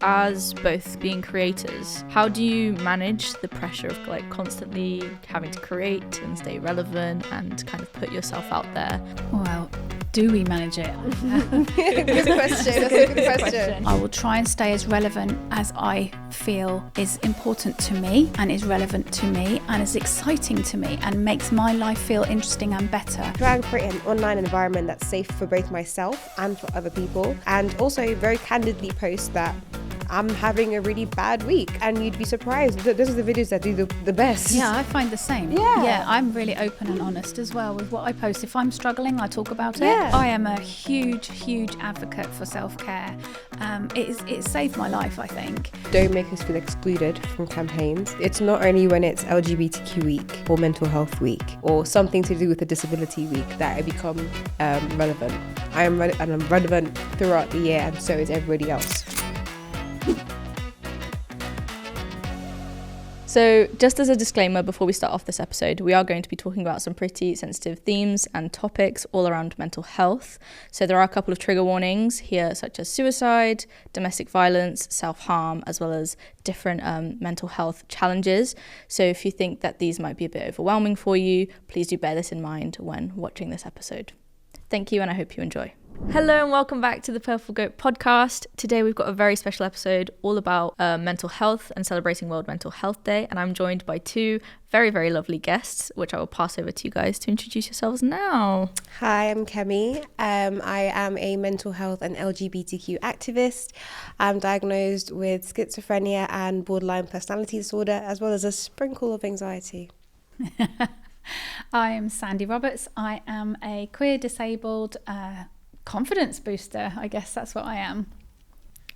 As both being creators, how do you manage the pressure of like constantly having to create and stay relevant and kind of put yourself out there? Well, do we manage it? Good question. That's a good question. I will try and stay as relevant as I feel is important to me and is relevant to me and is exciting to me and makes my life feel interesting and better. Try and create an online environment that's safe for both myself and for other people, and also very candidly post that I'm having a really bad week, and you'd be surprised that those are the videos that do the best. Yeah, I find the same. Yeah, I'm really open and honest as well with what I post. If I'm struggling, I talk about it. Yeah. I am a huge advocate for self-care. It saved my life, I think. Don't make us feel excluded from campaigns. It's not only when it's LGBTQ week or mental health week or something to do with a disability week that I become relevant. I'm relevant throughout the year, and so is everybody else. So just as a disclaimer before we start off this episode, we are going to be talking about some pretty sensitive themes and topics all around mental health. So there are a couple of trigger warnings here, such as suicide, domestic violence, self-harm, as well as different mental health challenges. So if you think that these might be a bit overwhelming for you, please do bear this in mind when watching this episode. Thank you, and I hope you enjoy. Hello and welcome back to the Purple Goat podcast. Today we've got a very special episode all about mental health and celebrating World Mental Health Day, and I'm joined by two very, very lovely guests, which I will pass over to you guys to introduce yourselves now. Hi, I'm Kemi. I am a mental health and LGBTQ activist. I'm diagnosed with schizophrenia and borderline personality disorder, as well as a sprinkle of anxiety. I am Sandie Roberts. I am a queer disabled confidence booster. I guess that's what I am.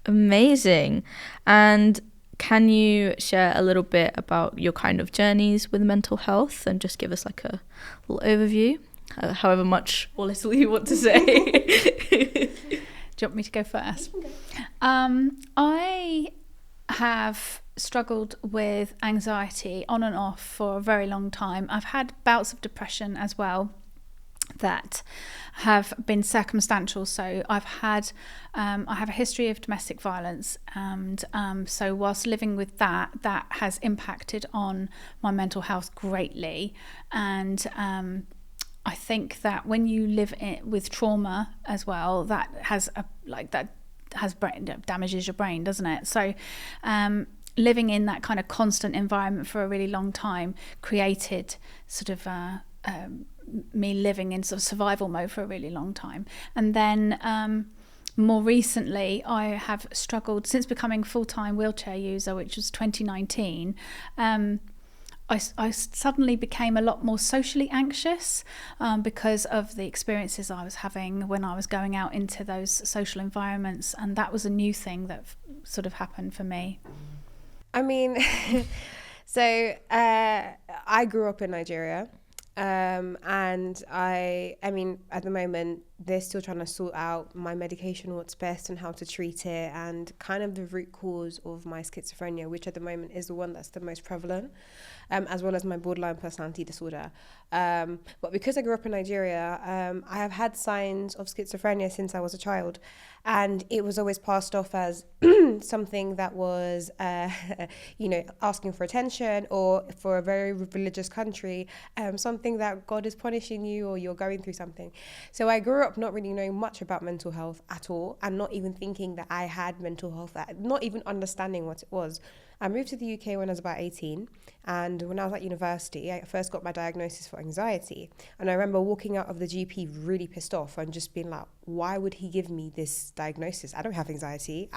Amazing. And can you share a little bit about your kind of journeys with mental health and just give us like a little overview, however much or little you want to say? Do you want me to go first? I have struggled with anxiety on and off for a very long time. I've had bouts of depression as well that have been circumstantial. So I have a history of domestic violence, and so whilst living with that has impacted on my mental health greatly. And I think that when you live with trauma as well, damages your brain, doesn't it? So living in that kind of constant environment for a really long time created sort of me living in sort of survival mode for a really long time. And then more recently I have struggled since becoming full-time wheelchair user, which was 2019. I suddenly became a lot more socially anxious because of the experiences I was having when I was going out into those social environments, and that was a new thing that sort of happened for me. I mean, so I grew up in Nigeria. And I mean, at the moment, they're still trying to sort out my medication, what's best and how to treat it, and kind of the root cause of my schizophrenia, which at the moment is the one that's the most prevalent, as well as my borderline personality disorder. But because I grew up in Nigeria, I have had signs of schizophrenia since I was a child, and it was always passed off as something that was, asking for attention, or for a very religious country, something that God is punishing you or you're going through something. So I grew up not really knowing much about mental health at all, and not even thinking that I had mental health, not even understanding what it was. I moved to the UK when I was about 18, and when I was at university, I first got my diagnosis for anxiety. And I remember walking out of the GP really pissed off and just being like, why would he give me this diagnosis? I don't have anxiety.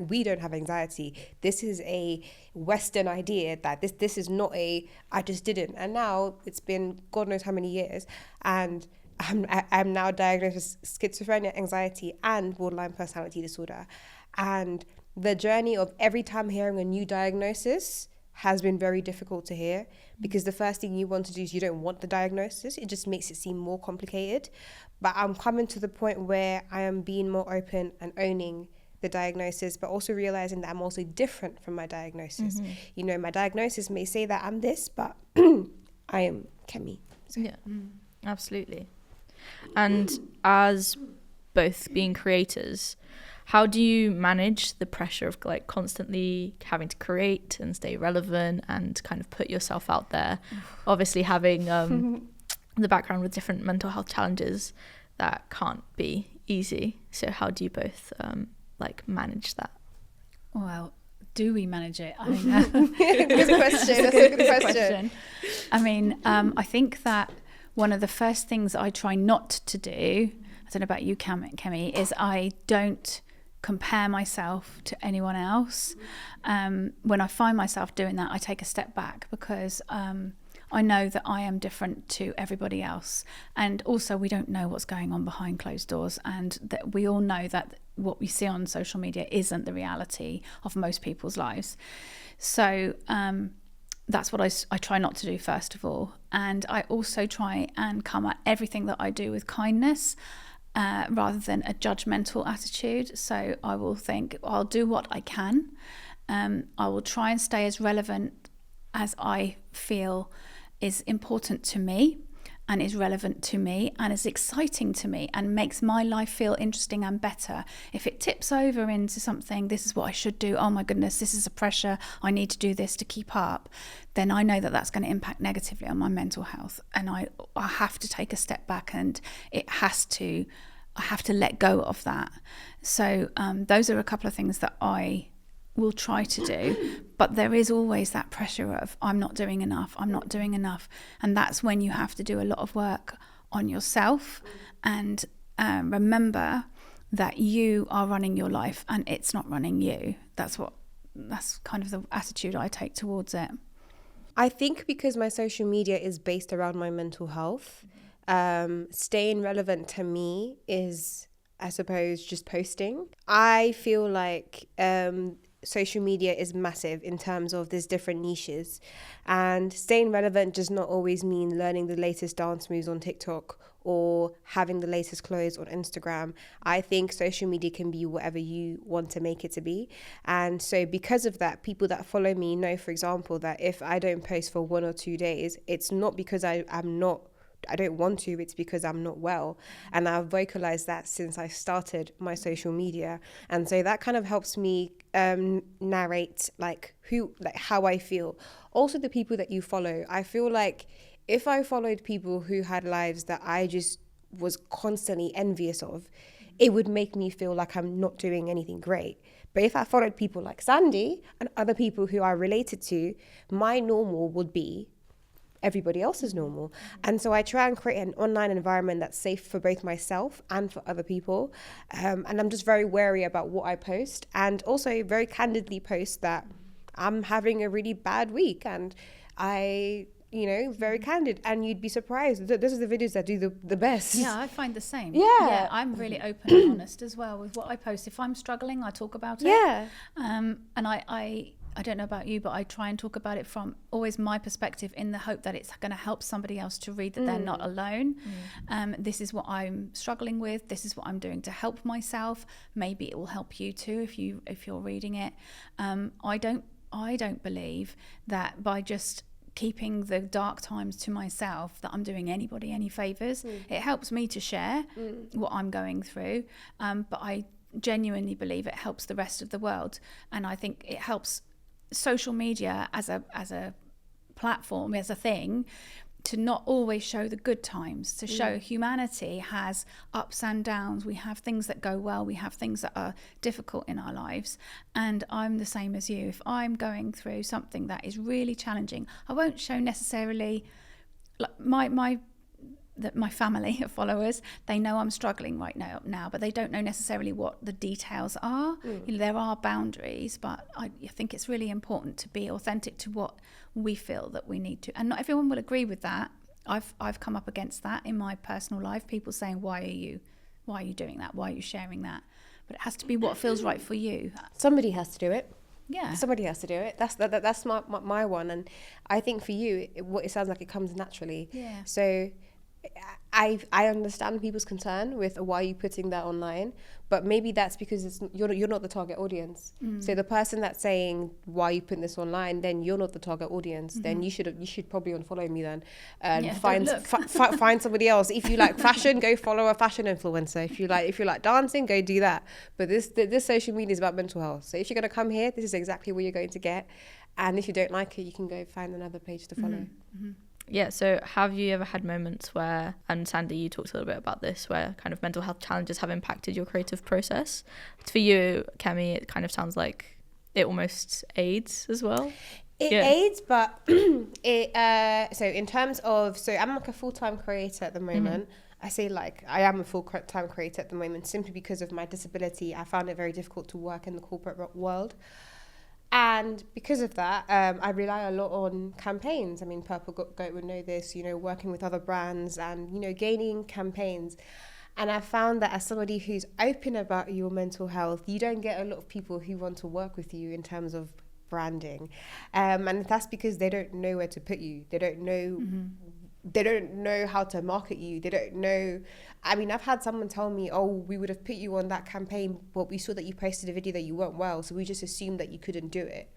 We don't have anxiety. This is a Western idea that this is not I just didn't. And now it's been God knows how many years, and I'm now diagnosed with schizophrenia, anxiety, and borderline personality disorder. And the journey of every time hearing a new diagnosis has been very difficult to hear, because the first thing you want to do is you don't want the diagnosis. It just makes it seem more complicated. But I'm coming to the point where I am being more open and owning the diagnosis, but also realizing that I'm also different from my diagnosis. Mm-hmm. You know, my diagnosis may say that I'm this, but I am Kemi. So. Yeah, absolutely. And as both being creators, how do you manage the pressure of like constantly having to create and stay relevant and kind of put yourself out there? Obviously having the background with different mental health challenges, that can't be easy. So how do you both like manage that? Well, do we manage it? I mean, good question. That's a good question. I mean, I think that one of the first things I try not to do, I don't know about you, Kemi, is I don't compare myself to anyone else. When I find myself doing that, I take a step back, because I know that I am different to everybody else. And also, we don't know what's going on behind closed doors. And that we all know that what we see on social media isn't the reality of most people's lives. So that's what I try not to do, first of all. And I also try and come at everything that I do with kindness, rather than a judgmental attitude. So I will think, I'll do what I can. I will try and stay as relevant as I feel is important to me and is relevant to me and is exciting to me and makes my life feel interesting and better. If it tips over into something, this is what I should do, oh my goodness, this is a pressure, I need to do this to keep up, then I know that that's going to impact negatively on my mental health. And I have to take a step back, and I have to let go of that. So those are a couple of things that I will try to do, but there is always that pressure of I'm not doing enough, and that's when you have to do a lot of work on yourself and remember that you are running your life and it's not running you. That's kind of the attitude I take towards it. I think because my social media is based around my mental health, staying relevant to me is, I suppose, just posting. I feel like social media is massive in terms of there's different niches, and staying relevant does not always mean learning the latest dance moves on TikTok or having the latest clothes on Instagram. I think social media can be whatever you want to make it to be. And so because of that, people that follow me know, for example, that if I don't post for 1 or 2 days, it's not because I don't want to, it's because I'm not well. And I've vocalized that since I started my social media. And so that kind of helps me narrate how I feel. Also, the people that you follow, I feel like if I followed people who had lives that I just was constantly envious of, it would make me feel like I'm not doing anything great. But if I followed people like Sandie and other people who I related to, my normal would be everybody else's normal. And so I try and create an online environment that's safe for both myself and for other people. And I'm just very wary about what I post, and also very candidly post that I'm having a really bad week, and very candid, and you'd be surprised. Those are the videos that do the best. Yeah, I find the same. Yeah. I'm really open and honest as well with what I post. If I'm struggling, I talk about it. Yeah. And I don't know about you, but I try and talk about it from always my perspective, in the hope that it's going to help somebody else to read that they're not alone. This is what I'm struggling with. This is what I'm doing to help myself. Maybe it will help you too if you're reading it. I don't believe that by just keeping the dark times to myself that I'm doing anybody any favours. It helps me to share what I'm going through, but I genuinely believe it helps the rest of the world. And I think it helps social media as a platform, as a thing, to not always show the good times, to show humanity has ups and downs. We have things that go well, we have things that are difficult in our lives. And I'm the same as you. If I'm going through something that is really challenging, I won't show necessarily, like my family of followers, they know I'm struggling right now, but they don't know necessarily what the details are. There are boundaries, but I think it's really important to be authentic to what we feel that we need to. And not everyone will agree with that. I've come up against that in my personal life. People saying, why are you doing that? Why are you sharing that? But it has to be what feels right for you. Somebody has to do it. Yeah. Somebody has to do it. That's my one. And I think for you, it sounds like it comes naturally. Yeah. So I understand people's concern with why you putting that online, but maybe that's because you're not the target audience. So the person that's saying why you putting this online, then you're not the target audience. Then you should probably unfollow me then, and find somebody else. If you like fashion, go follow a fashion influencer. If you like dancing, go do that. But this social media is about mental health. So if you're gonna come here, this is exactly what you're going to get. And if you don't like it, you can go find another page to follow. Yeah, so have you ever had moments where, and Sandie, you talked a little bit about this, where kind of mental health challenges have impacted your creative process? For you, Kemi, it kind of sounds like it almost aids as well. It aids, but so in terms of, so I'm like a full-time creator at the moment. I say like I am a full-time creator at the moment simply because of my disability. I found it very difficult to work in the corporate world. And because of that, I rely a lot on campaigns. I mean, Purple Goat would know this, working with other brands and, gaining campaigns. And I found that as somebody who's open about your mental health, you don't get a lot of people who want to work with you in terms of branding. And that's because they don't know where to put you. They don't know they don't know how to market you. They don't know. I mean, I've had someone tell me, oh, we would have put you on that campaign, but we saw that you posted a video that you weren't well, so we just assumed that you couldn't do it.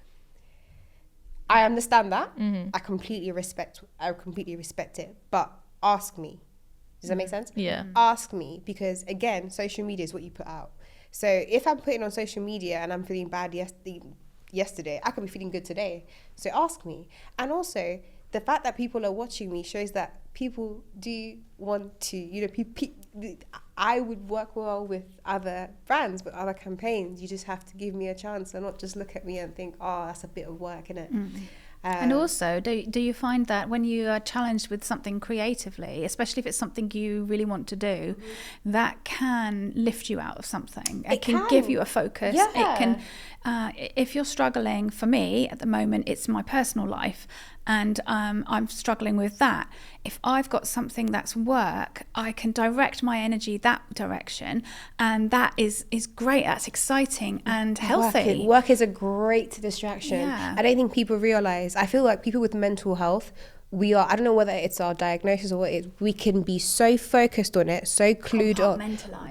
I understand that. I completely respect it. But ask me. Does that make sense? Yeah. Ask me, because again, social media is what you put out. So if I'm putting on social media and I'm feeling bad yesterday, I could be feeling good today. So ask me. And also, the fact that people are watching me shows that people do want to, I would work well with other brands, with other campaigns. You just have to give me a chance and not just look at me and think, oh, that's a bit of work, innit? And also, do you find that when you are challenged with something creatively, especially if it's something you really want to do, that can lift you out of something? It can give you a focus. Yeah. It can, if you're struggling, for me at the moment, it's my personal life, and I'm struggling with that. If I've got something that's work, I can direct my energy that direction, and that is great. That's exciting and healthy. Work is a great distraction. Yeah. I don't think people realize. I feel like people with mental health, I don't know whether it's our diagnosis or what it is, we can be so focused on it, so clued up.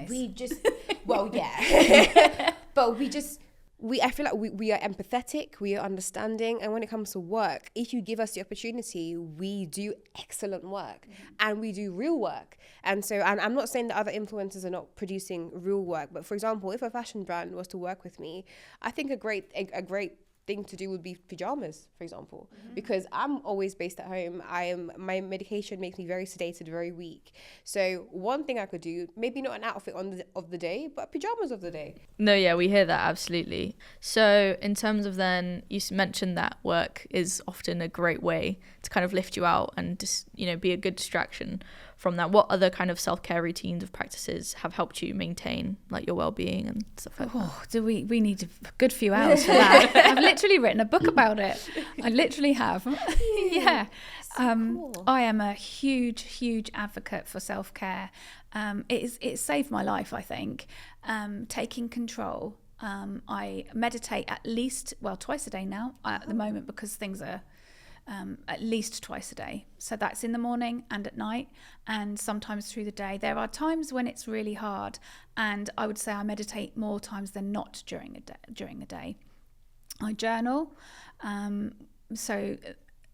We just, well, yeah. But I feel like we are empathetic, we are understanding, and when it comes to work, if you give us the opportunity, we do excellent work, and we do real work. And so, and I'm not saying that other influencers are not producing real work, but for example, if a fashion brand was to work with me, I think a great thing to do would be pajamas, for example, because I'm always based at home. My medication makes me very sedated, very weak. So one thing I could do, maybe not an outfit of the day, but pajamas of the day. No, yeah, we hear that, absolutely. So in terms of then, you mentioned that work is often a great way to kind of lift you out and just, be a good distraction from that. What other kind of self-care routines or practices have helped you maintain like your well-being and stuff like that? We need a good few hours for that. I've literally written a book about it. I literally have. Yeah. Cool. I am a huge advocate for self-care. It saved my life, I think. Taking control. I meditate at least, twice a day now at the moment, because things are at least twice a day. So that's in the morning and at night, and sometimes through the day. There are times when it's really hard, and I would say I meditate more times than not during a day. I journal. So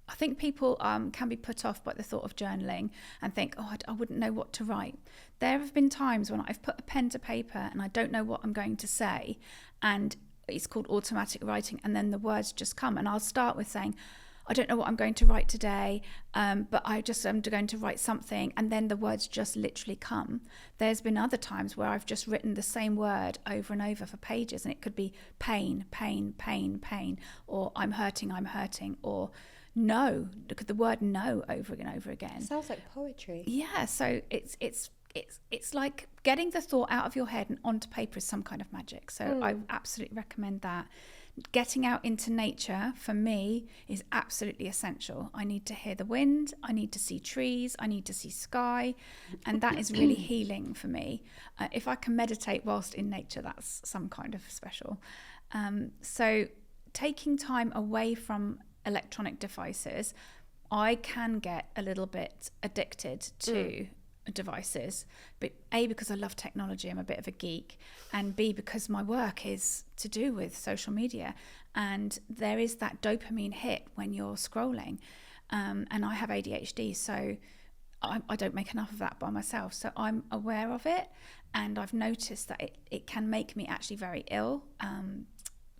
I think people can be put off by the thought of journaling and think, oh, I wouldn't know what to write. There have been times when I've put a pen to paper and I don't know what I'm going to say, and it's called automatic writing, and then the words just come, and I'll start with saying, I don't know what I'm going to write today, but I just am going to write something, and then the words just literally come. There's been other times where I've just written the same word over and over for pages, and it could be pain, or I'm hurting, or no, look at the word no over and over again. It sounds like poetry. Yeah, so it's like getting the thought out of your head and onto paper is some kind of magic. So I absolutely recommend that. Getting out into nature for me is absolutely essential. I need to hear the wind, I need to see trees, I need to see sky, and that is really healing for me. If I can meditate whilst in nature, that's some kind of special. So taking time away from electronic devices, I can get a little bit addicted to devices, but A, because I love technology, I'm a bit of a geek, and B, because my work is to do with social media, and there is that dopamine hit when you're scrolling, and I have ADHD, so I don't make enough of that by myself, so I'm aware of it, and I've noticed that it can make me actually very ill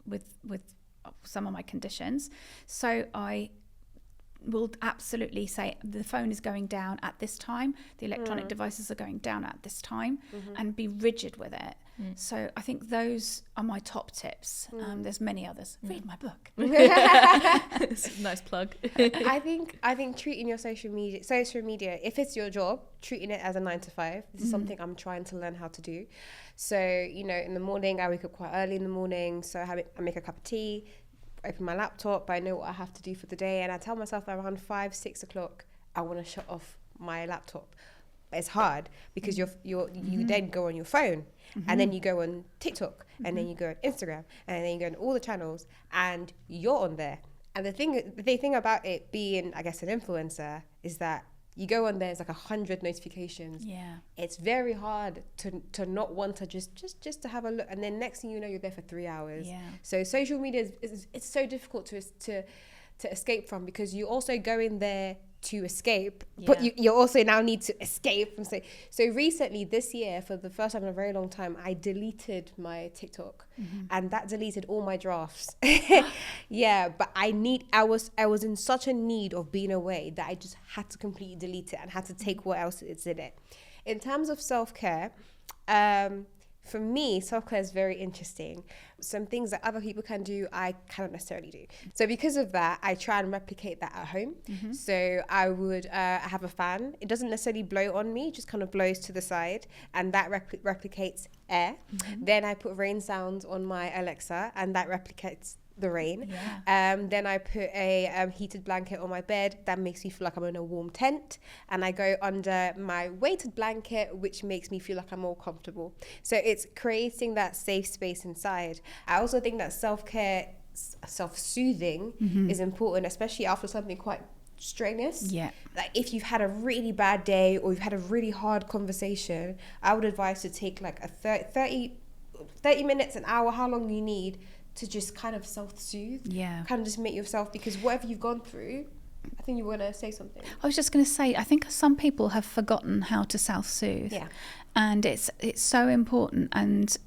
with some of my conditions. So I will absolutely say the phone is going down at this time, the electronic devices are going down at this time, and be rigid with it. So I think those are my top tips. There's many others. Read my book. It's a nice plug. I think treating your social media, if it's your job, treating it as a 9 to 5. This is something I'm trying to learn how to do. So, you know, in the morning, I wake up quite early in the morning. So I make a cup of tea, open my laptop, I know what I have to do for the day, and I tell myself around 5-6 o'clock I want to shut off my laptop. It's hard because you then go on your phone, and then you go on TikTok, and then you go on Instagram, and then you go on all the channels, and you're on there. And the thing about it being, I guess, an influencer is that you go on there, it's like 100 notifications. Yeah, it's very hard to not want to just to have a look, and then next thing you know, you're there for 3 hours. Yeah. So social media is it's so difficult to escape from, because you also go in there to escape, but you also now need to escape from. So recently this year, for the first time in a very long time, I deleted my TikTok, and that deleted all my drafts. Yeah, but I was in such a need of being away that I just had to completely delete it and had to take what else is in it. In terms of self-care, for me, self-care is very interesting. Some things that other people can do, I cannot necessarily do. So because of that, I try and replicate that at home. So I would have a fan. It doesn't necessarily blow on me, it just kind of blows to the side, and that replicates air. Then I put rain sounds on my Alexa, and that replicates the rain. Then I put a heated blanket on my bed that makes me feel like I'm in a warm tent, and I go under my weighted blanket, which makes me feel like I'm more comfortable. So it's creating that safe space inside. I also think that self-care, self-soothing is important, especially after something quite strenuous. Like if you've had a really bad day or you've had a really hard conversation, I would advise to take like a 30 minutes, an hour, how long you need to just kind of self-soothe, kind of just make yourself, because whatever you've gone through, I think you were going to say something. I was just going to say, I think some people have forgotten how to self-soothe, and it's so important, and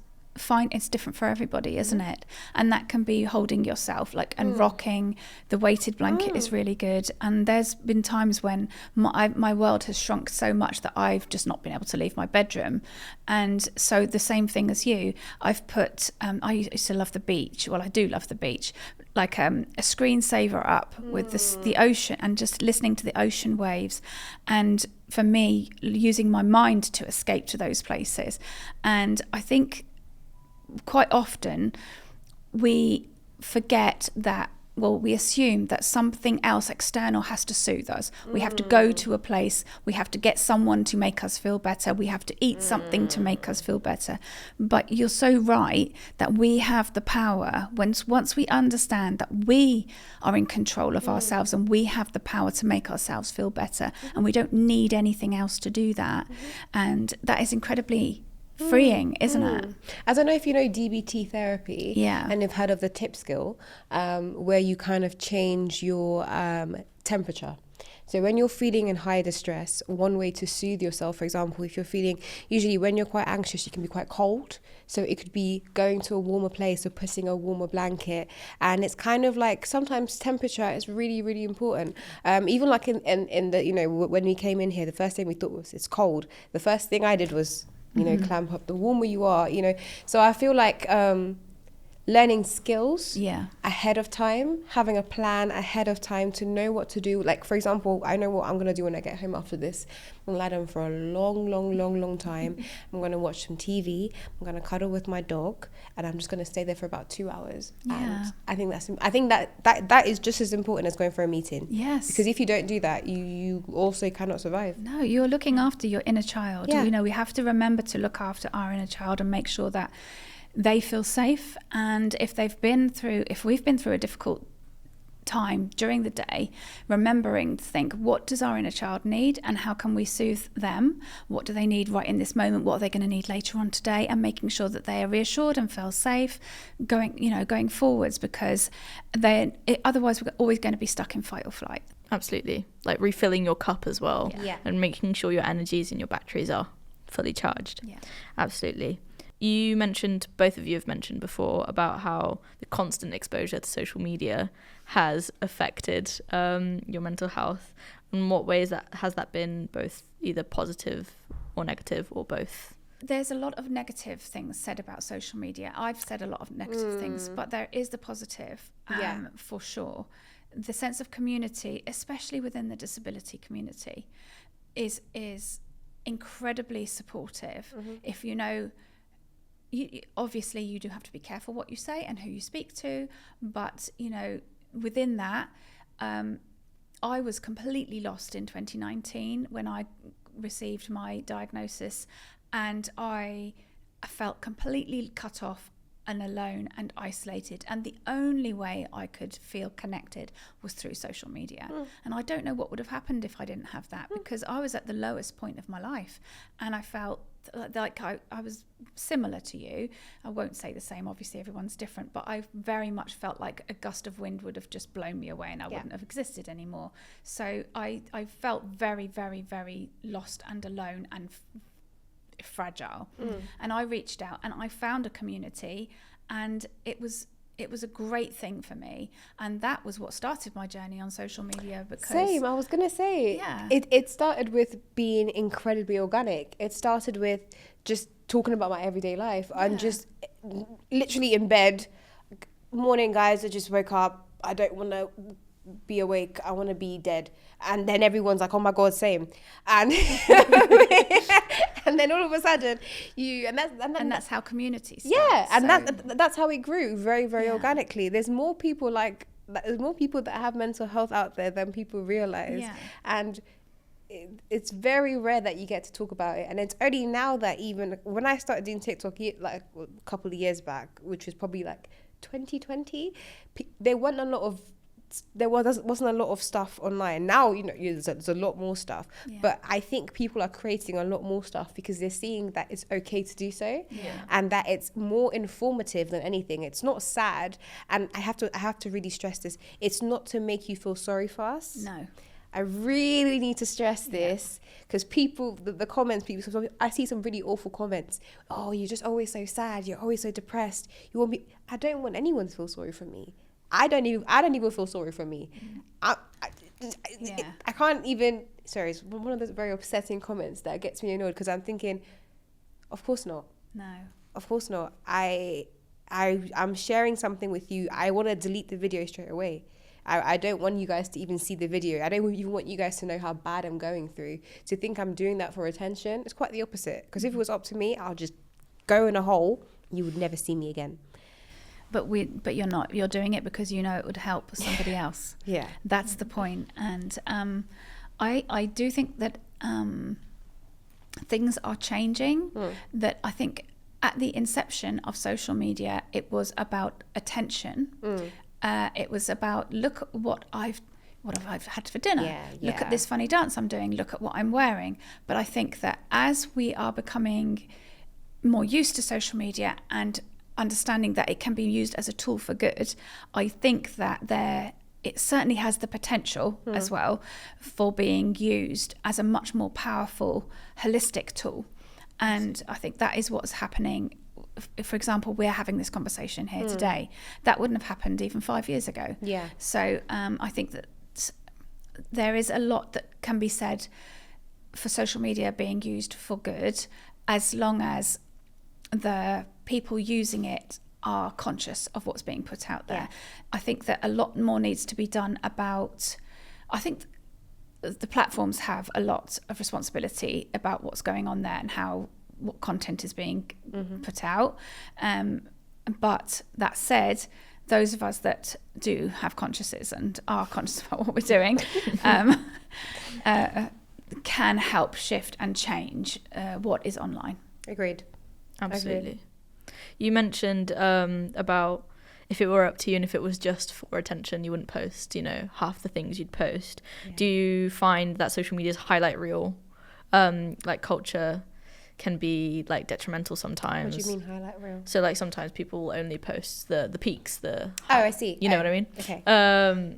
it's different for everybody, isn't it? And that can be holding yourself, like, and rocking. The weighted blanket is really good. And there's been times when my world has shrunk so much that I've just not been able to leave my bedroom. And so the same thing as you, I've put, I used to love the beach. Well, I do love the beach. Like a screensaver up with the ocean, and just listening to the ocean waves. And for me, using my mind to escape to those places. And I think quite often we forget that, well, we assume that something else external has to soothe us. We have to go to a place, we have to get someone to make us feel better, we have to eat something to make us feel better. But you're so right that we have the power, once we understand that we are in control of ourselves, and we have the power to make ourselves feel better, and we don't need anything else to do that. And that is incredibly freeing, isn't it? I don't know if you know DBT therapy, and you've heard of the tip skill, where you kind of change your temperature. So when you're feeling in high distress, one way to soothe yourself, for example, if you're feeling, usually when you're quite anxious, you can be quite cold. So it could be going to a warmer place or putting a warmer blanket. And it's kind of like, sometimes temperature is really, really important. Even like in the, you know, when we came in here, the first thing we thought was, it's cold. The first thing I did was, you know, clamp up. The warmer you are, you know. So I feel like learning skills ahead of time, having a plan ahead of time to know what to do. Like, for example, I know what I'm going to do when I get home after this. I'm going to lie down for a long time. I'm going to watch some TV. I'm going to cuddle with my dog, and I'm just going to stay there for about 2 hours. And I think that is just as important as going for a meeting. Yes. Because if you don't do that, you also cannot survive. No, you're looking after your inner child. You know, we have to remember to look after our inner child and make sure that they feel safe. And if we've been through a difficult time during the day, remembering to think, what does our inner child need and how can we soothe them? What do they need right in this moment? What are they going to need later on today? And making sure that they are reassured and feel safe going forwards, because otherwise we're always going to be stuck in fight or flight. Absolutely. Like refilling your cup as well. Yeah. And making sure your energies and your batteries are fully charged. Yeah. Absolutely. Both of you have mentioned before about how the constant exposure to social media has affected your mental health. In what ways has that been both either positive or negative or both? There's a lot of negative things said about social media. I've said a lot of negative things, but there is the positive, for sure. The sense of community, especially within the disability community, is incredibly supportive. If obviously you do have to be careful what you say and who you speak to, but within that, I was completely lost in 2019 when I received my diagnosis, and I felt completely cut off and alone and isolated, and the only way I could feel connected was through social media. And I don't know what would have happened if I didn't have that, because I was at the lowest point of my life, and I felt like I was similar to you. I won't say the same, obviously everyone's different, but I very much felt like a gust of wind would have just blown me away and I wouldn't have existed anymore. So I felt very, very, very lost and alone and fragile. And I reached out and I found a community, and it was a great thing for me, and that was what started my journey on social media. Because I was gonna say, it started with being incredibly organic. It started with just talking about my everyday life and just literally in bed. Morning, guys, I just woke up, I don't want to be awake, I want to be dead. And then everyone's like, oh my god, same. And and then all of a sudden that's how community starts. That's how it grew, very, very organically. There's more people that have mental health out there than people realize. And it's very rare that you get to talk about it. And it's only now that, even when I started doing TikTok like a couple of years back, which was probably like 2020, there wasn't a lot of stuff online. Now there's a lot more stuff, but I think people are creating a lot more stuff because they're seeing that it's okay to do so, and that it's more informative than anything. It's not sad, and I have to really stress this. It's not to make you feel sorry for us. No, I really need to stress this, because the comments, I see some really awful comments. Oh, you're just always so sad. You're always so depressed. I don't want anyone to feel sorry for me. I don't even feel sorry for me. I can't even. Sorry, it's one of those very upsetting comments that gets me annoyed, because I'm thinking, of course not. No, of course not. I'm sharing something with you. I want to delete the video straight away. I don't want you guys to even see the video. I don't even want you guys to know how bad I'm going through. To think I'm doing that for attention, it's quite the opposite. Because if it was up to me, I'll just go in a hole. You would never see me again. But you're not. You're doing it because you know it would help somebody else. Yeah, that's the point. And I do think that things are changing. That I think at the inception of social media, it was about attention. It was about, look at what have I had for dinner? Look at this funny dance I'm doing. Look at what I'm wearing. But I think that as we are becoming more used to social media and understanding that it can be used as a tool for good, I think that it certainly has the potential as well for being used as a much more powerful, holistic tool. And I think that is what's happening. For example, we're having this conversation here today. That wouldn't have happened even 5 years ago. So I think that there is a lot that can be said for social media being used for good, as long as the people using it are conscious of what's being put out there. I think that a lot more needs to be done about, I think the platforms have a lot of responsibility about what's going on there and what content is being put out. But that said, those of us that do have consciences and are conscious about what we're doing can help shift and change what is online. Agreed. Absolutely. You mentioned about if it were up to you and if it was just for attention, you wouldn't post, you know, half the things you'd post. Yeah. Do you find that social media's highlight reel, like culture, can be like detrimental sometimes? What do you mean highlight reel? So like sometimes people will only post the peaks, I see. You know what I mean? Okay.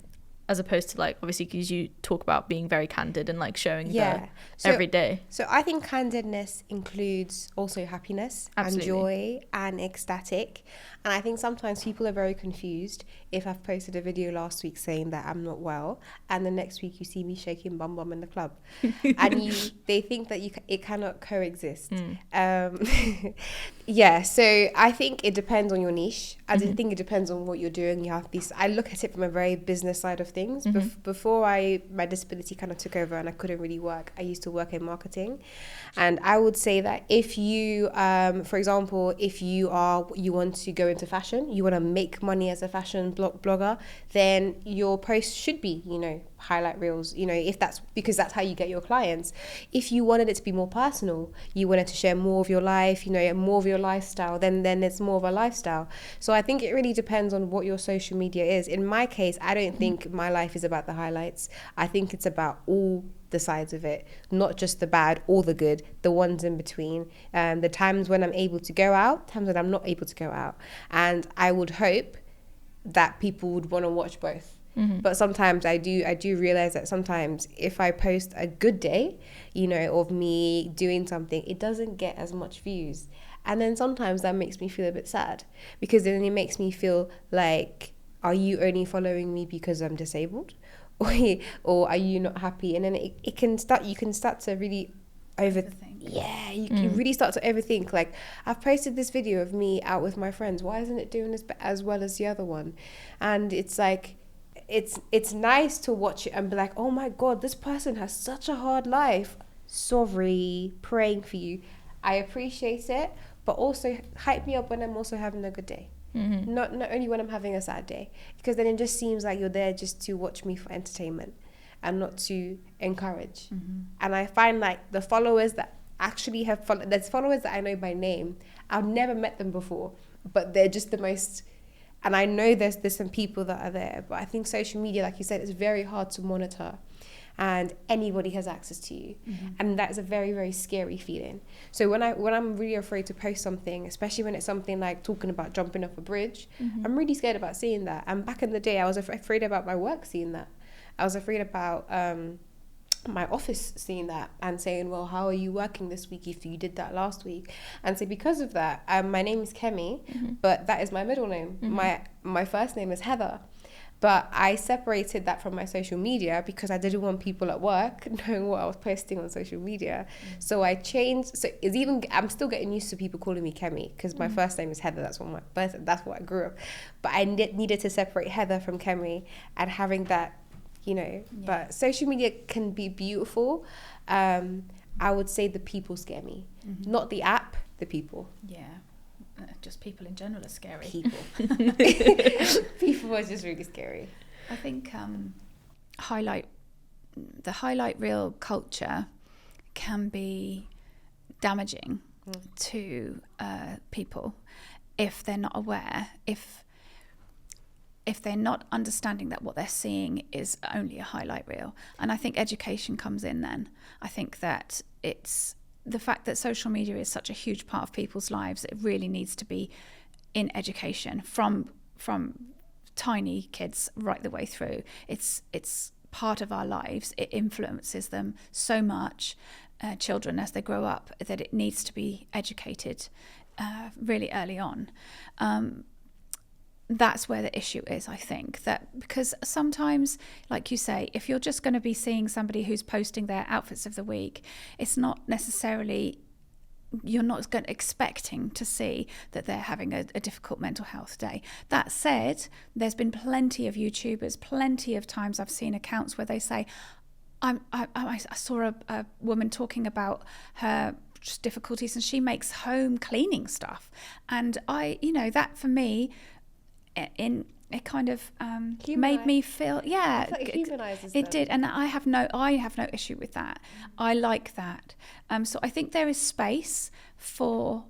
As opposed to like, obviously, because you talk about being very candid and like showing So- every day. So I think candidness includes also happiness Absolutely. and joy and ecstatic. And I think sometimes people are very confused if I've posted a video last week saying that I'm not well, and the next week you see me shaking bum bum in the club, and they think that it cannot coexist. Yeah. So I think it depends on your niche. I think it depends on what you're doing. You have these. I look at it from a very business side of things. Before my disability kind of took over and I couldn't really work, I used to work in marketing, and I would say that if you, for example, if you want to go into fashion, you want to make money as a fashion blogger, then your post should be, you know, highlight reels, you know, if that's because that's how you get your clients. If you wanted it to be more personal, you wanted to share more of your life, you know, more of your lifestyle, then it's more of a lifestyle. So I think it really depends on what your social media is. In my case, I don't think my life is about the highlights. I think it's about all the sides of it, not just the bad or the good, the ones in between, the times when I'm able to go out, times when I'm not able to go out. And I would hope that people would want to watch both. But sometimes I do realize that sometimes if I post a good day, you know, of me doing something, it doesn't get as much views. And then sometimes that makes me feel a bit sad, because then it makes me feel like, are you only following me because I'm disabled? Or are you not happy? And then you can start to really Overthink. Yeah, you can really start to overthink. Like, I've posted this video of me out with my friends. Why isn't it doing as well as the other one? And it's like, it's nice to watch it and be like, oh my God, this person has such a hard life. Sorry, praying for you. I appreciate it, but also hype me up when I'm also having a good day. Not only when I'm having a sad day, because then it just seems like you're there just to watch me for entertainment and not to encourage. And I find like the followers that actually have there's followers that I know by name. I've never met them before, but they're just the most. And I know there's some people that are there, but I think social media, like you said, is very hard to monitor, and anybody has access to you, and that is a very, very scary feeling. So when I'm really afraid to post something, especially when it's something like talking about jumping off a bridge, I'm really scared about seeing that. And back in the day, I was afraid about my work seeing that. I was afraid about my office seeing that and saying, well, how are you working this week if you did that last week? And so because of that, my name is Kemi, but that is my middle name. My first name is Heather. But I separated that from my social media because I didn't want people at work knowing what I was posting on social media. So I changed. So I'm still getting used to people calling me Kemi because my first name is Heather. That's what I grew up. But I needed to separate Heather from Kemi, and having that, you know. But social media can be beautiful. I would say the people scare me, not the app, the people. Yeah. Just people in general are scary. People are just really scary. I think the highlight reel culture can be damaging to people if they're not aware, if they're not understanding that what they're seeing is only a highlight reel. And I think education comes in then. I think that it's the fact that social media is such a huge part of people's lives. It really needs to be in education from tiny kids right the way through. It's part of our lives. It influences them so much, children as they grow up, that it needs to be educated really early on. That's where the issue is, I think, that because sometimes, like you say, if you're just going to be seeing somebody who's posting their outfits of the week, it's not necessarily, you're not expecting to see that they're having a difficult mental health day. That said, there's been plenty of YouTubers, plenty of times I've seen accounts where they say, I saw a woman talking about her difficulties and she makes home cleaning stuff. And that for me, it kind of made me feel, it humanizes them. It did, and I have no issue with that. I like that. So I think there is space for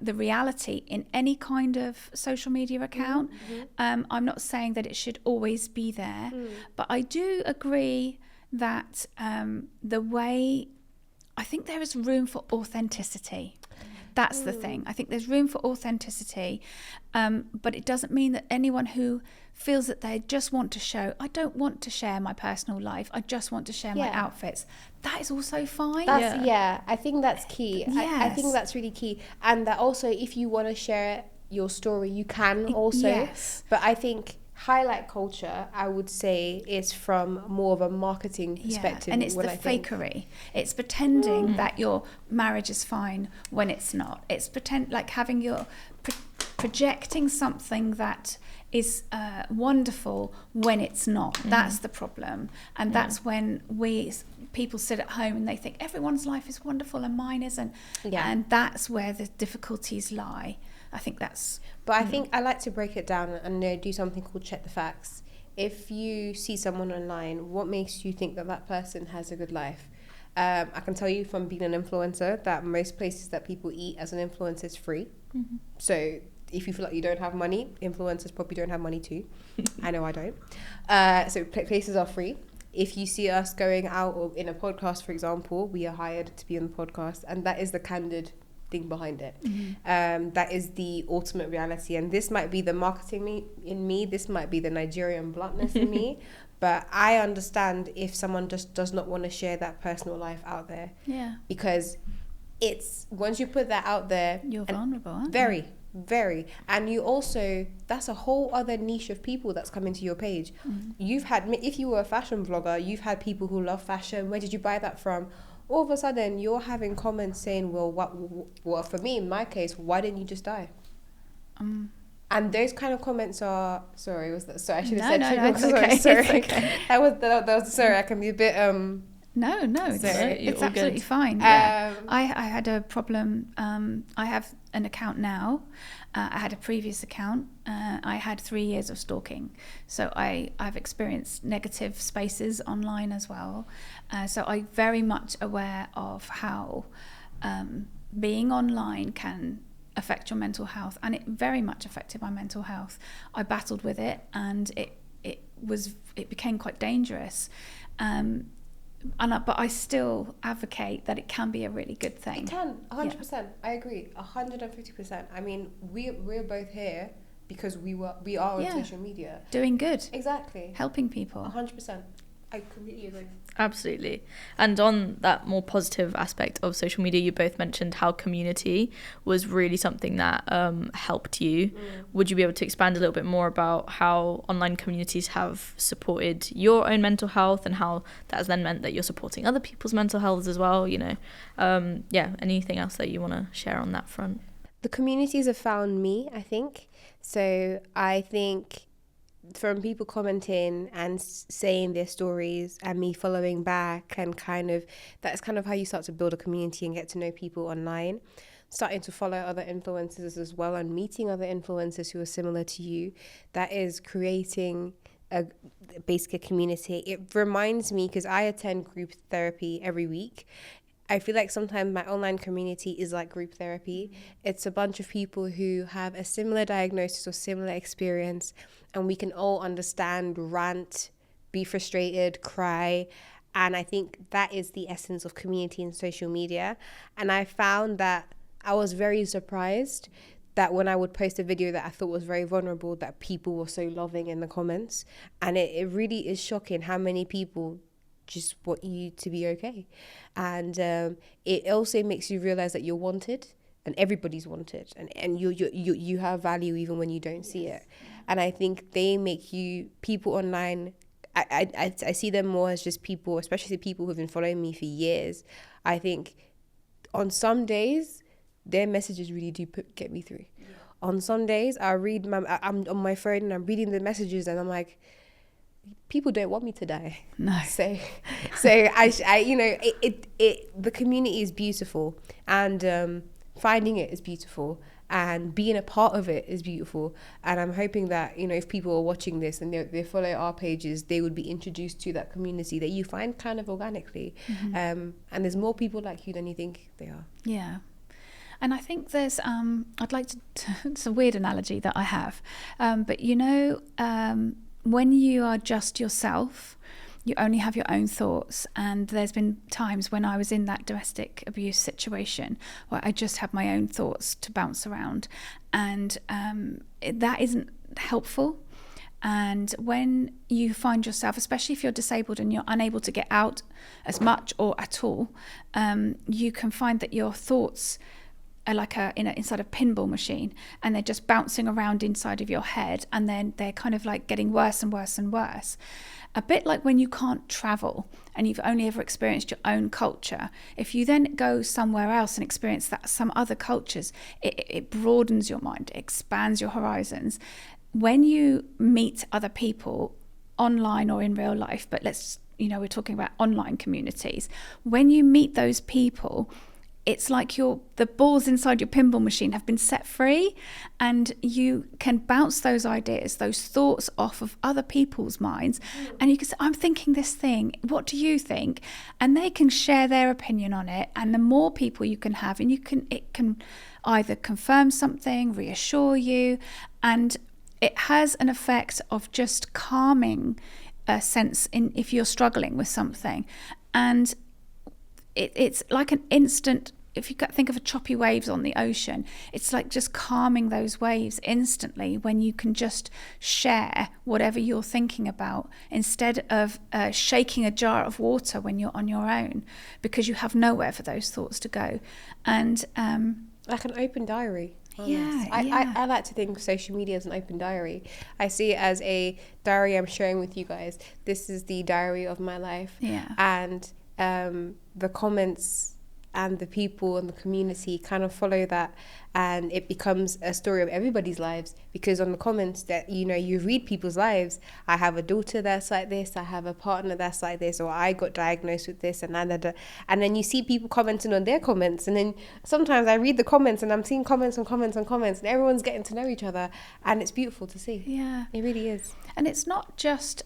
the reality in any kind of social media account. I'm not saying that it should always be there, but I do agree that the way, I think there is room for authenticity. That's the thing. I think there's room for authenticity, but it doesn't mean that anyone who feels that they just want to show, I don't want to share my personal life, I just want to share my outfits, that is also fine. I think that's key. I think Yes. that's really key. And that also, if you want to share your story, you can also. Yes. But I think highlight culture, I would say, is from more of a marketing perspective. And it's the when I think. fakery. It's pretending that your marriage is fine when it's not. It's like having your projecting something that is wonderful when it's not. That's the problem. And that's when people sit at home and they think everyone's life is wonderful and mine isn't. And that's where the difficulties lie. I think that's... But I think I like to break it down and do something called check the facts. If you see someone online, what makes you think that that person has a good life? I can tell you from being an influencer that most places that people eat as an influencer is free. So if you feel like you don't have money, influencers probably don't have money too. I know I don't. So places are free. If you see us going out or in a podcast, for example, we are hired to be on the podcast, and that is the candid thing behind it. That is the ultimate reality, and this might be the marketing in me, this might be the Nigerian bluntness in me, but I understand if someone just does not want to share that personal life out there, because it's, once you put that out there, you're vulnerable, aren't you? Very. And you also, that's a whole other niche of people that's coming to your page. You've had, if you were a fashion blogger, you've had people who love fashion. Where did you buy that from? All of a sudden you're having comments saying, well, for me, in my case, why didn't you just die? And those kind of comments are, sorry, I should have said it's okay. sorry. It's okay. that was sorry, I can be a bit No, it's absolutely good. fine. I had a problem. I have an account now. I had a previous account. I had 3 years of stalking. So I've experienced negative spaces online as well. So I'm very much aware of how being online can affect your mental health. And it very much affected my mental health. I battled with it, and it became quite dangerous. But I still advocate that it can be a really good thing. It can, 100%. I agree, 150%. I mean, we're both here because we are on social media. Doing good. Exactly. Helping people. 100%. I completely agree. Absolutely. And on that more positive aspect of social media, you both mentioned how community was really something that helped you. Would you be able to expand a little bit more about how online communities have supported your own mental health and how that has then meant that you're supporting other people's mental health as well? Anything else that you want to share on that front? The communities have found me, I think. So I think from people commenting and saying their stories and me following back, and that's kind of how you start to build a community and get to know people online. Starting to follow other influencers as well and meeting other influencers who are similar to you, that is creating a community. It reminds me, because I attend group therapy every week, I feel like sometimes my online community is like group therapy. It's a bunch of people who have a similar diagnosis or similar experience, and we can all understand, rant, be frustrated, cry. And I think that is the essence of community in social media. And I found that I was very surprised that when I would post a video that I thought was very vulnerable, that people were so loving in the comments. And it really is shocking how many people just want you to be okay. And it also makes you realize that you're wanted, and everybody's wanted, and you have value even when you don't see it. And I think they make you, people online, I see them more as just people, especially people who've been following me for years. I think on some days their messages really do get me through. On some days I'm on my phone and I'm reading the messages and I'm like, people don't want me to die. No. So the community is beautiful, and finding it is beautiful, and being a part of it is beautiful. And I'm hoping that, if people are watching this and they follow our pages, they would be introduced to that community that you find kind of organically. And there's more people like you than you think they are. Yeah. And I think there's, I'd like to, it's a weird analogy that I have, but you know, when you are just yourself, you only have your own thoughts. And there's been times when I was in that domestic abuse situation where I just had my own thoughts to bounce around. And that isn't helpful. And when you find yourself, especially if you're disabled and you're unable to get out as much or at all, you can find that your thoughts are like inside a pinball machine, and they're just bouncing around inside of your head, and then they're kind of like getting worse and worse and worse. A bit like when you can't travel and you've only ever experienced your own culture. If you then go somewhere else and experience that some other cultures, it broadens your mind, it expands your horizons. When you meet other people online or in real life, but we're talking about online communities. When you meet those people, it's like the balls inside your pinball machine have been set free, and you can bounce those ideas, those thoughts off of other people's minds. And you can say, I'm thinking this thing, what do you think? And they can share their opinion on it. And the more people you can have, and it can either confirm something, reassure you, and it has an effect of just calming a sense if you're struggling with something. And it's like an instant, if you think of a choppy waves on the ocean, it's like just calming those waves instantly when you can just share whatever you're thinking about, instead of shaking a jar of water when you're on your own, because you have nowhere for those thoughts to go. And like an open diary. Yeah, I like to think of social media as an open diary. I see it as a diary I'm sharing with you guys. This is the diary of my life. Yeah. And the comments and the people and the community kind of follow that, and it becomes a story of everybody's lives, because on the comments that you read people's lives. I have a daughter that's like this, I have a partner that's like this, or I got diagnosed with this, and then you see people commenting on their comments, and then sometimes I read the comments and I'm seeing comments on comments on comments, and everyone's getting to know each other, and it's beautiful to see. Yeah, it really is. And it's not just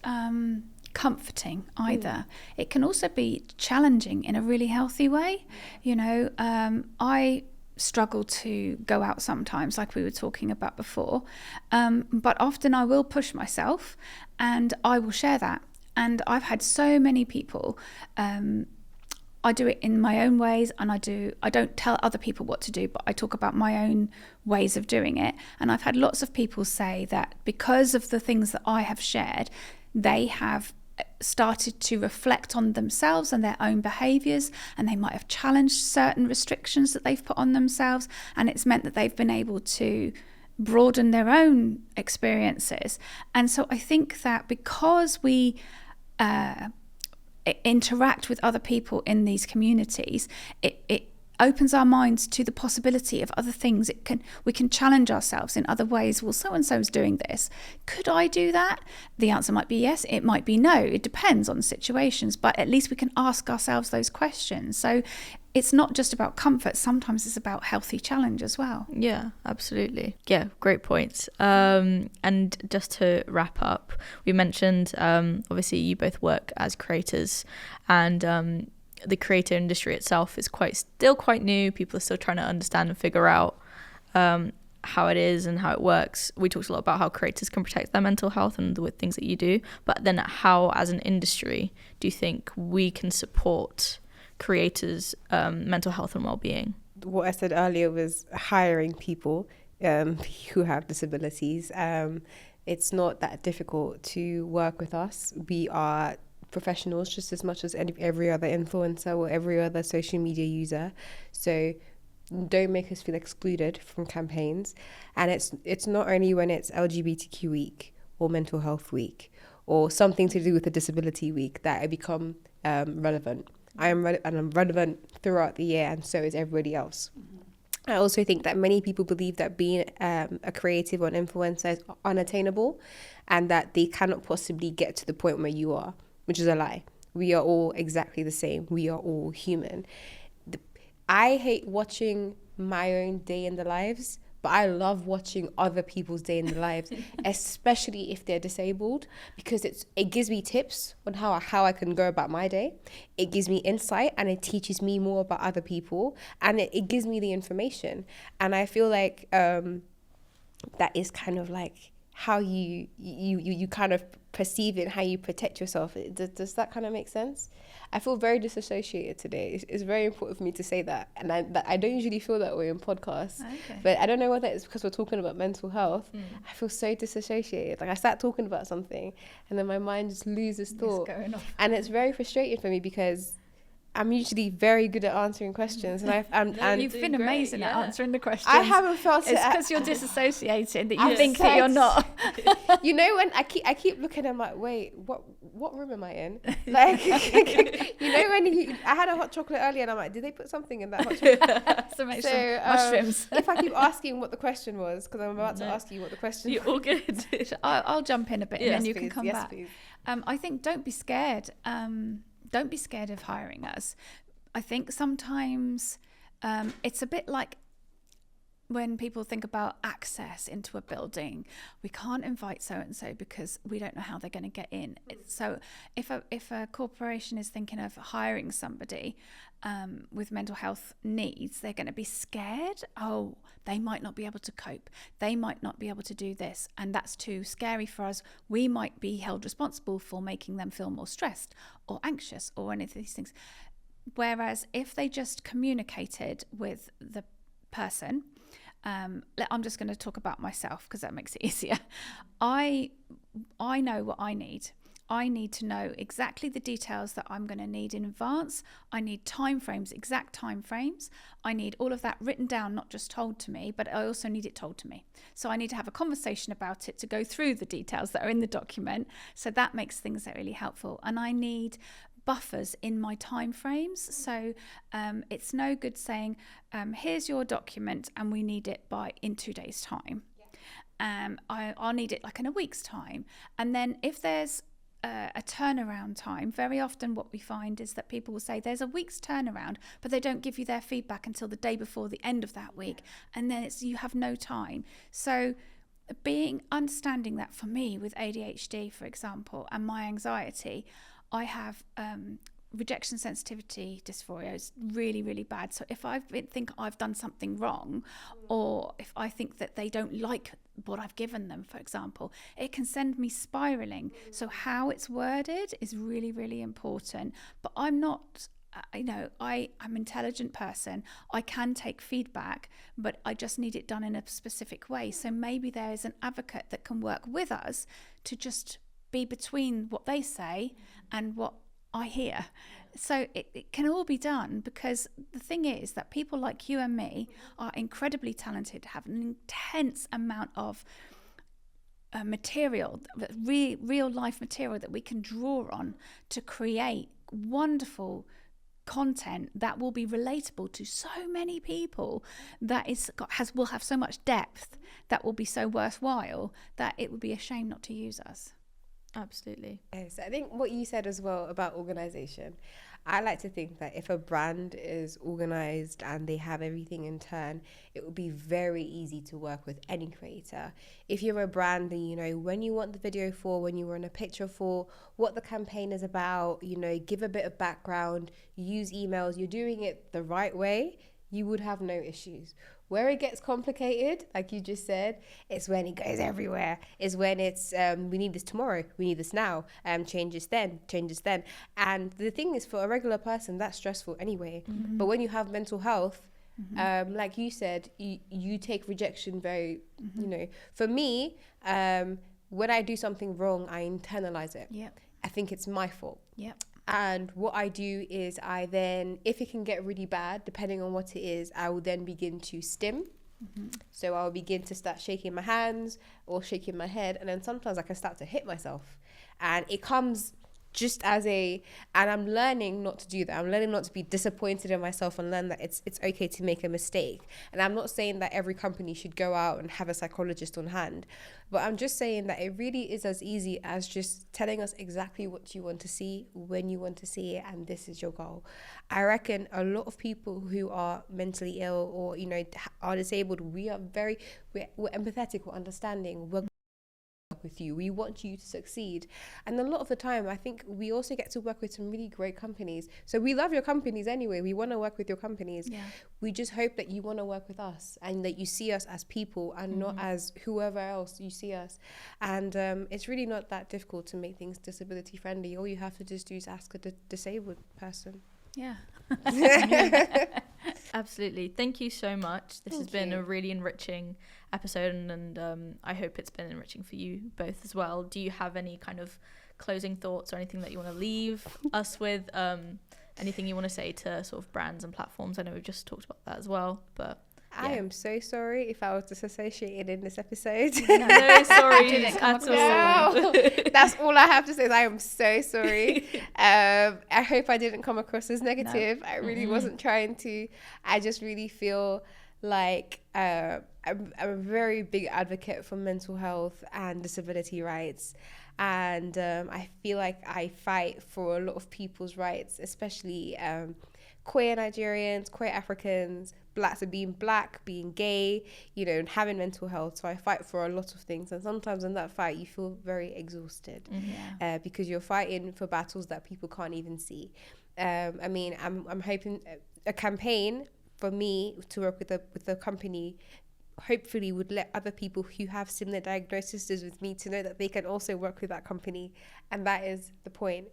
comforting either. It can also be challenging in a really healthy way. I struggle to go out sometimes, like we were talking about before, but often I will push myself and I will share that. And I've had so many people, I do it in my own ways, and I don't tell other people what to do, but I talk about my own ways of doing it. And I've had lots of people say that because of the things that I have shared, they have started to reflect on themselves and their own behaviours, and they might have challenged certain restrictions that they've put on themselves, and it's meant that they've been able to broaden their own experiences. And so I think that because we interact with other people in these communities, it opens our minds to the possibility of other things. We can challenge ourselves in other ways. Well, so-and-so's doing this. Could I do that? The answer might be yes, it might be no. It depends on situations, but at least we can ask ourselves those questions. So it's not just about comfort. Sometimes it's about healthy challenge as well. Yeah, absolutely. Yeah, great points. And just to wrap up, we mentioned, obviously you both work as creators, and the creator industry itself is still quite new. People are still trying to understand and figure out how it is and how it works. We talked a lot about how creators can protect their mental health and the things that you do, but then how, as an industry, do you think we can support creators' mental health and well-being? What I said earlier was hiring people who have disabilities. It's not that difficult to work with us. We are professionals just as much as every other influencer or every other social media user. So don't make us feel excluded from campaigns. And it's not only when it's LGBTQ week or mental health week or something to do with a disability week that I become relevant. I'm relevant throughout the year, and so is everybody else. I also think that many people believe that being a creative or an influencer is unattainable, and that they cannot possibly get to the point where you are, which is a lie. We are all exactly the same. We are all human. I hate watching my own day in the lives, but I love watching other people's day in their lives, especially if they're disabled, because it gives me tips on how I can go about my day. It gives me insight, and it teaches me more about other people, and it gives me the information. And I feel like that is kind of like how you kind of perceive it, how you protect yourself. Does that kind of make sense? I feel very disassociated today. It's very important for me to say that. And I don't usually feel that way in podcasts. Okay. But I don't know whether it's because we're talking about mental health. I feel so disassociated. Like I start talking about something and then my mind just loses thought. It's going off. And it's very frustrating for me because I'm usually very good at answering questions, and You've been amazing at answering the questions. I haven't felt it. It's because you're disassociated that you I'm think that you're not. You know, when I keep looking, I'm like, wait, what room am I in? Like, you know, I had a hot chocolate earlier, and I'm like, did they put something in that hot chocolate? So make some mushrooms. If I keep asking what the question was, because I'm about to ask you what the question was. You're all good. I'll jump in a bit, and then you can come back. Please. I think don't be scared. Don't be scared of hiring us. I think sometimes it's a bit like when people think about access into a building. We can't invite so-and-so because we don't know how they're going to get in. So if a corporation is thinking of hiring somebody with mental health needs, they're going to be scared. Oh, they might not be able to cope. They might not be able to do this. And that's too scary for us. We might be held responsible for making them feel more stressed or anxious or any of these things. Whereas if they just communicated with the person, I'm just going to talk about myself because that makes it easier. I know what I need. I need to know exactly the details that I'm going to need in advance. I need timeframes, exact timeframes. I need all of that written down, not just told to me, but I also need it told to me. So I need to have a conversation about it to go through the details that are in the document. So that makes things really helpful. And I need buffers in my timeframes. So it's no good saying, here's your document and we need it in 2 days' time. I'll need it like in a week's time. And then if there's a turnaround time, very often what we find is that people will say there's a week's turnaround, but they don't give you their feedback until the day before the end of that week, and then you have no time. So understanding that for me with ADHD, for example, and my anxiety, I have rejection sensitivity dysphoria. Is really, really bad. So if I think I've done something wrong, or if I think that they don't like what I've given them, for example, it can send me spiraling. So how it's worded is really, really important. But I'm not, I'm an intelligent person. I can take feedback, but I just need it done in a specific way. So maybe there is an advocate that can work with us to just be between what they say and what I hear. So it can all be done, because the thing is that people like you and me are incredibly talented, have an intense amount of material, real life material that we can draw on to create wonderful content that will be relatable to so many people, that will have so much depth, that will be so worthwhile, that it would be a shame not to use us. Absolutely. Yes, I think what you said as well about organization, I like to think that if a brand is organized and they have everything in turn, it would be very easy to work with any creator. If you're a brand, then you know when you want the video for, when you want a picture for, what the campaign is about, give a bit of background, use emails, you're doing it the right way, you would have no issues. Where it gets complicated, like you just said, it's when it goes everywhere. It's when it's, we need this tomorrow, we need this now, changes then. And the thing is, for a regular person, that's stressful anyway. Mm-hmm. But when you have mental health, like you said, you take rejection very, For me, when I do something wrong, I internalize it. Yep. I think it's my fault. Yep. And what I do is I then, if it can get really bad, depending on what it is, I will then begin to stim. Mm-hmm. So I'll begin to start shaking my hands or shaking my head. And then sometimes I can start to hit myself. And it comes and I'm learning not to do that. I'm learning not to be disappointed in myself and learn that it's okay to make a mistake. And I'm not saying that every company should go out and have a psychologist on hand, but I'm just saying that it really is as easy as just telling us exactly what you want to see, when you want to see it, and this is your goal. I reckon a lot of people who are mentally ill or, you know, are disabled, we're empathetic, we're understanding, we're with you, we want you to succeed. And a lot of the time I think we also get to work with some really great companies, so we love your companies anyway, we want to work with your companies. We just hope that you want to work with us and that you see us as people and not as whoever else you see us. And it's really not that difficult to make things disability friendly. All you have to just do is ask a disabled person. Absolutely. Thank you so much. This has been a really enriching episode, and I hope it's been enriching for you both as well. Do you have any kind of closing thoughts or anything that you want to leave us with? Anything you want to say to sort of brands and platforms? I know we've just talked about that as well, but I am so sorry if I was disassociated in this episode. No sorry at all. No. That's all I have to say is I am so sorry. I hope I didn't come across as negative. No. I really wasn't trying to. I just really feel like I'm a very big advocate for mental health and disability rights. And I feel like I fight for a lot of people's rights, especially queer Nigerians, queer Africans, blacks, and being black, being gay, you know, and having mental health. So I fight for a lot of things, and sometimes in that fight you feel very exhausted because you're fighting for battles that people can't even see. I mean, I'm hoping a campaign for me to work with a company hopefully would let other people who have similar diagnoses with me to know that they can also work with that company, and that is the point.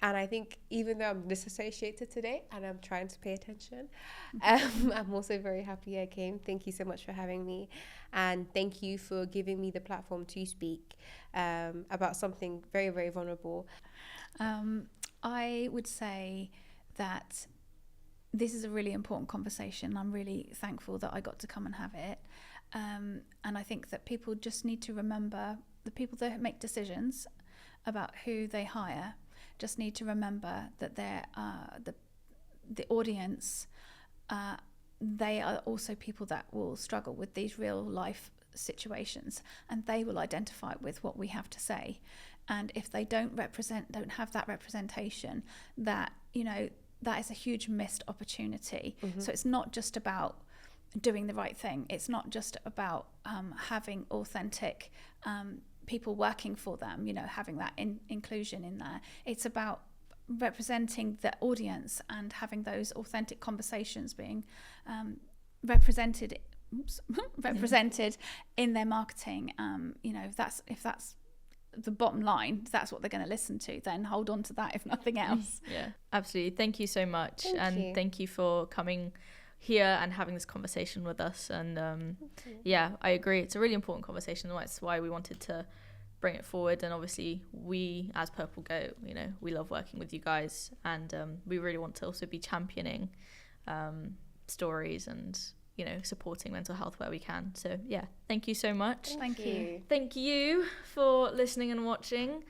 And I think even though I'm disassociated today and I'm trying to pay attention, I'm also very happy I came. Thank you so much for having me. And thank you for giving me the platform to speak about something very, very vulnerable. I would say that this is a really important conversation. I'm really thankful that I got to come and have it. And I think that people just need to remember, the people that make decisions about who they hire just need to remember that they're the audience, they are also people that will struggle with these real life situations, and they will identify with what we have to say. And if they don't have that representation, that, you know, that is a huge missed opportunity. So it's not just about doing the right thing. It's not just about having authentic people working for them, you know, having that inclusion in there. It's about representing the audience and having those authentic conversations being represented in their marketing. You know, if that's the bottom line, that's what they're going to listen to, then hold on to that if nothing else. Yeah, absolutely. Thank you so much. Thank you for coming here and having this conversation with us. And yeah, I agree, it's a really important conversation. That's why we wanted to bring it forward. And obviously we as Purple Goat, you know, we love working with you guys, and we really want to also be championing stories and, you know, supporting mental health where we can. So yeah, thank you so much. Thank you for listening and watching.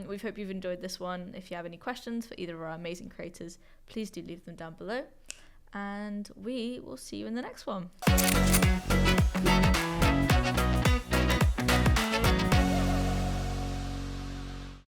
We hope you've enjoyed this one. If you have any questions for either of our amazing creators, please do leave them down below, and we will see you in the next one.